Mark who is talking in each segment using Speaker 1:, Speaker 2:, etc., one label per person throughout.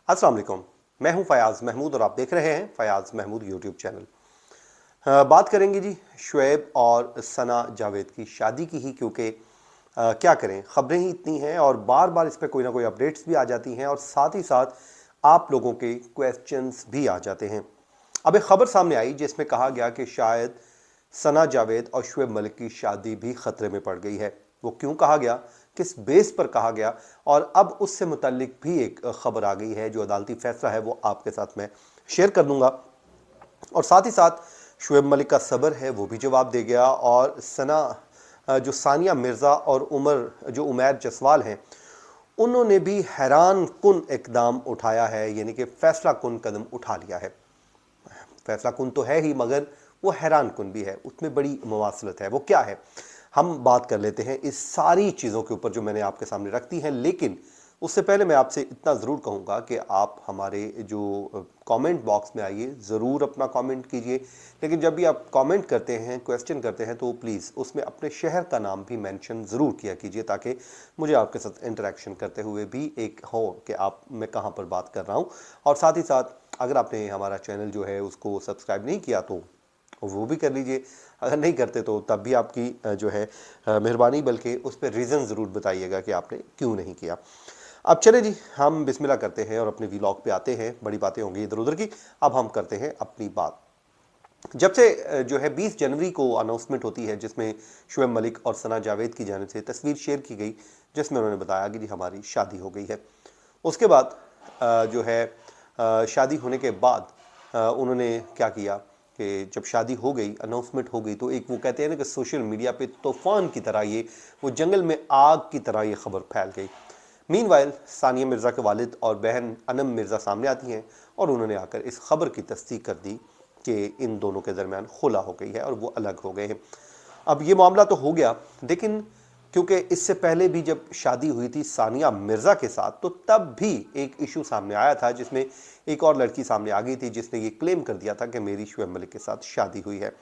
Speaker 1: अस्सलाम वालेकुम। मैं हूं फयाज महमूद और आप देख रहे हैं फयाज महमूद यूट्यूब चैनल। बात करेंगे जी शुएब और सना जावेद की शादी की ही, क्योंकि क्या करें, खबरें ही इतनी हैं और बार बार इस पर कोई ना कोई अपडेट्स भी आ जाती हैं और साथ ही साथ आप लोगों के क्वेश्चंस भी आ जाते हैं। अब एक खबर सामने आई जिसमें कहा गया कि शायद सना जावेद और शुएब मलिक की शादी भी खतरे में पड़ गई है। वो क्यों कहा गया, किस बेस पर कहा गया, और अब उससे मुतालिक भी एक खबर आ गई है जो अदालती फैसला है वो आपके साथ मैं शेयर कर दूंगा। और साथ ही साथ शुएब मलिक का सबर है वो भी जवाब दे गया, और सना जो सानिया मिर्ज़ा और उमैर जसवाल हैं उन्होंने भी हैरान कुन इकदाम उठाया है, यानी कि फैसला कुन कदम उठा लिया है। फैसला कुन तो है ही, मगर वो हैरान कुन भी है, उसमें बड़ी मवासलत है। वो क्या है, हम बात कर लेते हैं इस सारी चीज़ों के ऊपर जो मैंने आपके सामने रखती हैं। लेकिन उससे पहले मैं आपसे इतना ज़रूर कहूँगा कि आप हमारे जो कमेंट बॉक्स में आइए, ज़रूर अपना कमेंट कीजिए। लेकिन जब भी आप कमेंट करते हैं, क्वेश्चन करते हैं, तो प्लीज़ उसमें अपने शहर का नाम भी मेंशन ज़रूर किया कीजिए, ताकि मुझे आपके साथ इंटरेक्शन करते हुए भी एक हो कि आप मैं कहाँ पर बात कर रहा हूँ। और साथ ही साथ अगर आपने हमारा चैनल जो है उसको सब्सक्राइब नहीं किया तो वो भी कर लीजिए। अगर नहीं करते तो तब भी आपकी जो है मेहरबानी, बल्कि उस पर रीज़न ज़रूर बताइएगा कि आपने क्यों नहीं किया। अब चले जी, हम बिस्मिल्लाह करते हैं और अपने व्लॉग पे आते हैं। बड़ी बातें होंगी इधर उधर की, अब हम करते हैं अपनी बात। जब से जो है 20 जनवरी को अनाउंसमेंट होती है जिसमें शुएब मलिक और सना जावेद की जानिब से तस्वीर शेयर की गई जिसमें उन्होंने बताया कि जी हमारी शादी हो गई है। उसके बाद जो है शादी होने के बाद उन्होंने क्या किया कि जब शादी हो गई, अनाउंसमेंट हो गई, तो एक वो कहते हैं ना कि सोशल मीडिया पे तूफ़ान की तरह ये, वो जंगल में आग की तरह ये खबर फैल गई। मीनवाइल सानिया मिर्ज़ा के वालिद और बहन अनम मिर्ज़ा सामने आती हैं और उन्होंने आकर इस खबर की तस्दीक कर दी कि इन दोनों के दरमियान खुला हो गई है और वो अलग हो गए हैं। अब ये मामला तो हो गया, लेकिन क्योंकि इससे पहले भी जब शादी हुई थी सानिया मिर्ज़ा के साथ, तो तब भी एक इशू सामने आया था जिसमें एक और लड़की सामने आ गई थी जिसने ये क्लेम कर दिया था कि मेरी शुएब मलिक के साथ शादी हुई है।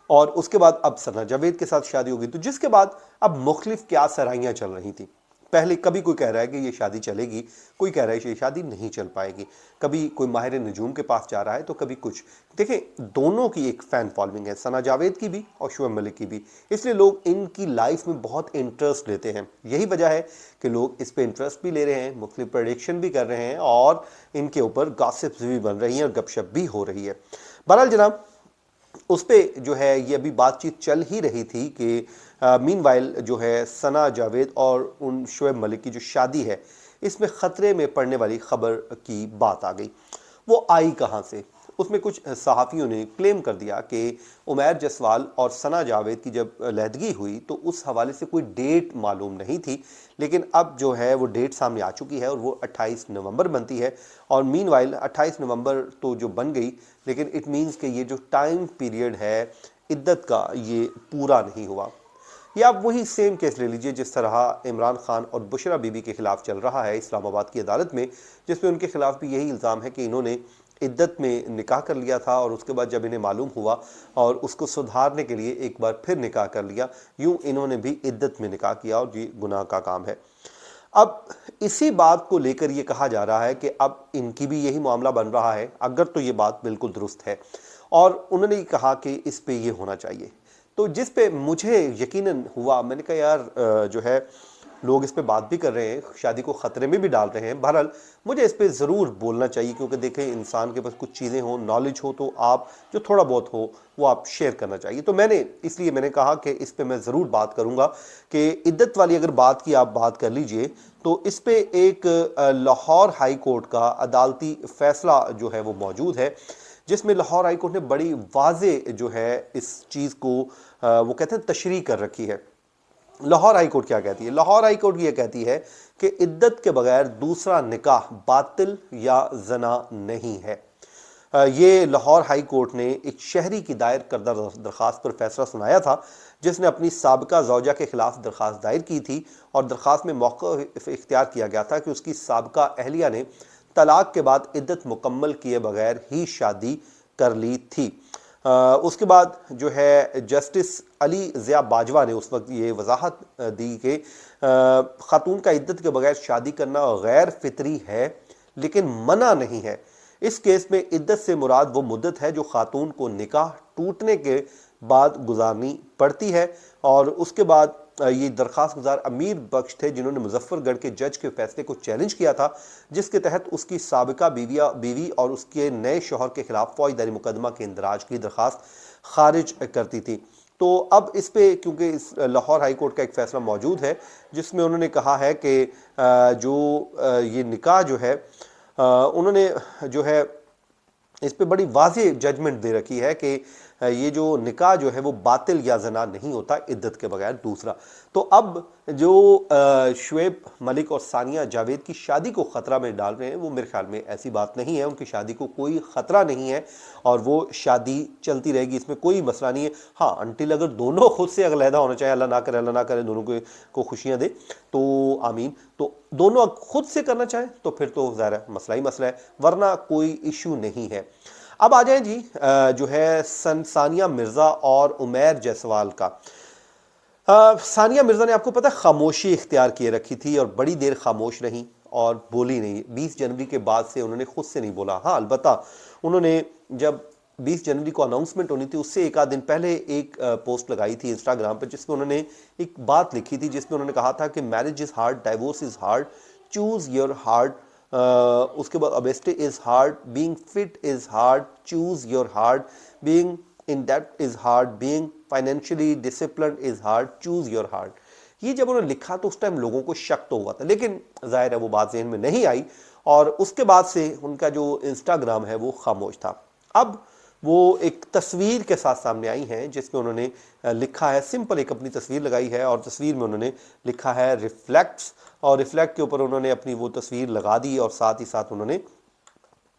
Speaker 1: और उसके बाद अब सना जावेद के साथ शादी हो गई, तो जिसके बाद अब मुख्तलिफ क्या सराइयाँ चल रही थी। पहले कभी कोई कह रहा है कि ये शादी चलेगी, कोई कह रहा है कि ये शादी नहीं चल पाएगी, कभी कोई माहिर नजूम के पास जा रहा है तो कभी कुछ। देखें, दोनों की एक फ़ैन फॉलोइंग है, सना जावेद की भी और शुएब मलिक की भी, इसलिए लोग इनकी लाइफ में बहुत इंटरेस्ट लेते हैं। यही वजह है कि लोग इस पे इंटरेस्ट भी ले रहे हैं, मुख्तलिफ प्रेडिक्शन भी कर रहे हैं और इनके ऊपर गॉसिप्स भी बन रही हैं और गपशप भी हो रही है। बहरहाल जनाब, उस पर जो है ये अभी बातचीत चल ही रही थी कि मीनवाइल जो है सना जावेद और उन शुएब मलिक की जो शादी है इसमें ख़तरे में पड़ने वाली ख़बर की बात आ गई। वो आई कहाँ से? उसमें कुछ सहाफ़ियों ने क्लेम कर दिया कि उमैर जसवाल और सना जावेद की जब लहदगी हुई तो उस हवाले से कोई डेट मालूम नहीं थी, लेकिन अब जो है वो डेट सामने आ चुकी है और वो 28 नवंबर बनती है। और मीनवाइल 28 नवंबर तो जो बन गई, लेकिन इट मीन्स कि ये जो टाइम पीरियड है इद्दत का ये पूरा नहीं हुआ। या आप वही सेम केस ले लीजिए जिस तरह इमरान खान और बुशरा बीबी के खिलाफ चल रहा है इस्लामाबाद की अदालत में, जिसमें उनके खिलाफ भी यही इल्ज़ाम है कि इन्होंने इद्दत में निकाह कर लिया था और उसके बाद जब इन्हें मालूम हुआ और उसको सुधारने के लिए एक बार फिर निकाह कर लिया, यूं इन्होंने भी इद्दत में निकाह किया और ये गुनाह का काम है। अब इसी बात को लेकर ये कहा जा रहा है कि अब इनकी भी यही मामला बन रहा है, अगर तो ये बात बिल्कुल दुरुस्त है। और उन्होंने ये कहा कि इस पे ये होना चाहिए, तो जिस पे मुझे यकीनन हुआ, मैंने कहा यार जो है लोग इस पे बात भी कर रहे हैं, शादी को ख़तरे में भी डाल रहे हैं। बहरहाल मुझे इस पे ज़रूर बोलना चाहिए, क्योंकि देखें इंसान के पास कुछ चीज़ें हों, नॉलेज हो, तो आप जो थोड़ा बहुत हो वो आप शेयर करना चाहिए। तो इसलिए मैंने कहा कि इस पे मैं ज़रूर बात करूँगा कि इद्दत वाली अगर बात की आप बात कर लीजिए तो इस पे एक लाहौर हाई कोर्ट का अदालती फ़ैसला जो है वो मौजूद है, जिसमें लाहौर हाई कोर्ट ने बड़ी वाज़े जो है इस चीज़ को वो कहते हैं तशरीह कर रखी है। लाहौर हाई कोर्ट क्या कहती है? लाहौर हाई कोर्ट ये कहती है कि इद्दत के बगैर दूसरा निकाह बातिल या जना नहीं है। ये लाहौर हाई कोर्ट ने एक शहरी की दायर करदा दरख्वास्त पर फैसला सुनाया था, जिसने अपनी साबिका ज़ौजा के खिलाफ दरख्वास्त दायर की थी और दरख्वास्त में मौका इख्तियार किया गया था कि उसकी साबिका अहलिया ने तलाक के बाद इद्दत मुकम्मल किए बगैर ही शादी कर ली थी। उसके बाद जो है जस्टिस अली ज़िया बाजवा ने उस वक्त ये वजाहत दी कि खातून का इद्दत के बगैर शादी करना गैर फितरी है, لیکن منع نہیں ہے۔ اس کیس میں عدت سے مراد وہ مدت ہے جو خاتون کو نکاح ٹوٹنے کے بعد گزارنی پڑتی ہے، اور اس کے بعد یہ درخواست گزار امیر بخش تھے جنہوں نے مظفر گڑھ کے جج کے فیصلے کو چیلنج کیا تھا، جس کے تحت اس کی سابقہ بیوی اور اس کے نئے شوہر کے خلاف فوجداری مقدمہ کے اندراج کی درخواست خارج کرتی تھی۔ تو اب اس پہ کیونکہ لاہور ہائی کورٹ کا ایک فیصلہ موجود ہے جس میں انہوں نے کہا ہے کہ جو یہ نکاح جو ہے انہوں نے جو ہے اس پہ بڑی واضح ججمنٹ دے رکھی ہے کہ یہ جو نکاح جو ہے وہ باطل یا زنا نہیں ہوتا عدت کے بغیر۔ دوسرا تو اب جو شعیب ملک اور ثانیہ جاوید کی شادی کو خطرہ میں ڈال رہے ہیں، وہ میرے خیال میں ایسی بات نہیں ہے، ان کی شادی کو کوئی خطرہ نہیں ہے اور وہ شادی چلتی رہے گی، اس میں کوئی مسئلہ نہیں ہے۔ ہاں انٹل اگر دونوں خود سے علیحدہ ہونا چاہے، اللہ نہ کرے دونوں کو خوشیاں دے تو آمین، تو دونوں خود سے کرنا چاہیں تو پھر تو ظاہر ہے مسئلہ ہی مسئلہ ہے، ورنہ کوئی ایشو نہیں ہے۔ اب آ جائیں جی جو ہے ثانیہ مرزا اور عمیر جیسوال کا۔ ثانیہ مرزا نے آپ کو پتہ خاموشی اختیار کیے رکھی تھی اور بڑی دیر خاموش رہیں اور بولی نہیں۔ 20 جنوری کے بعد سے انہوں نے خود سے نہیں بولا۔ ہاں البتہ انہوں نے جب 20 جنوری کو اناؤنسمنٹ ہونی تھی اس سے ایک آدھ دن پہلے ایک پوسٹ لگائی تھی انسٹاگرام پہ، جس میں انہوں نے ایک بات لکھی تھی جس میں انہوں نے کہا تھا کہ marriage is hard, divorce is hard, choose your hard, اس کے بعد obesity is hard, being fit is hard, choose your hard, being in debt is hard, being financially disciplined is hard, choose your hard۔ یہ جب انہوں نے لکھا تو اس time لوگوں کو شک تو ہوا تھا، لیکن ظاہر ہے وہ بات ذہن میں نہیں آئی اور اس کے بعد سے ان کا جو انسٹاگرام ہے وہ خاموش تھا۔ اب وہ ایک تصویر کے ساتھ سامنے آئی ہیں جس میں انہوں نے لکھا ہے، سمپل ایک اپنی تصویر لگائی ہے اور تصویر میں انہوں نے لکھا ہے ریفلیکٹس، اور ریفلیکٹ کے اوپر انہوں نے اپنی وہ تصویر لگا دی اور ساتھ ہی ساتھ انہوں نے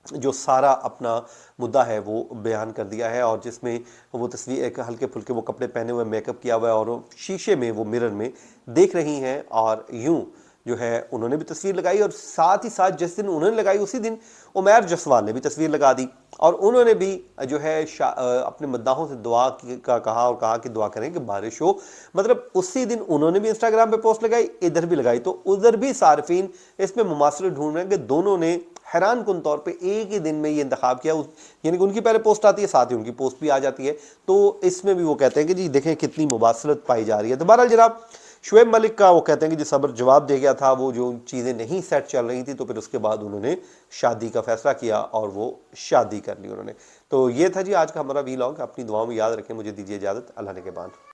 Speaker 1: جو سارا اپنا مدعا ہے وہ بیان کر دیا ہے، اور جس میں وہ تصویر ایک ہلکے پھلکے وہ کپڑے پہنے ہوئے، میک اپ کیا ہوا ہے اور شیشے میں وہ مرر میں دیکھ رہی ہیں، اور یوں جو ہے انہوں نے بھی تصویر لگائی، اور ساتھ ہی ساتھ جس دن انہوں نے لگائی اسی دن عمیر جسوال نے بھی تصویر لگا دی، اور انہوں نے بھی جو ہے اپنے مداحوں سے دعا کا کہا اور کہا کہ دعا کریں کہ بارش ہو۔ مطلب اسی دن انہوں نے بھی انسٹاگرام پہ پوسٹ لگائی، ادھر بھی لگائی، تو ادھر بھی صارفین اس میں مماثلت ڈھونڈ رہے ہیں کہ دونوں نے حیران کن طور پہ ایک ہی دن میں یہ انتخاب کیا، یعنی کہ ان کی پہلے پوسٹ آتی ہے ساتھ ہی ان کی پوسٹ بھی آ جاتی ہے، تو اس میں بھی وہ کہتے ہیں کہ جی دیکھیں کتنی مماثلت پائی جا رہی ہے۔ تو بہرحال جناب شعیب ملک کا وہ کہتے ہیں کہ جی صبر جواب دے گیا تھا، وہ جو چیزیں نہیں سیٹ چل رہی تھیں تو پھر اس کے بعد انہوں نے شادی کا فیصلہ کیا اور وہ شادی کر لی انہوں نے۔ تو یہ تھا جی آج کا ہمارا ویلاگ، اپنی دعاؤں میں یاد رکھیں، مجھے دیجیے اجازت، اللہ نے کے بعد۔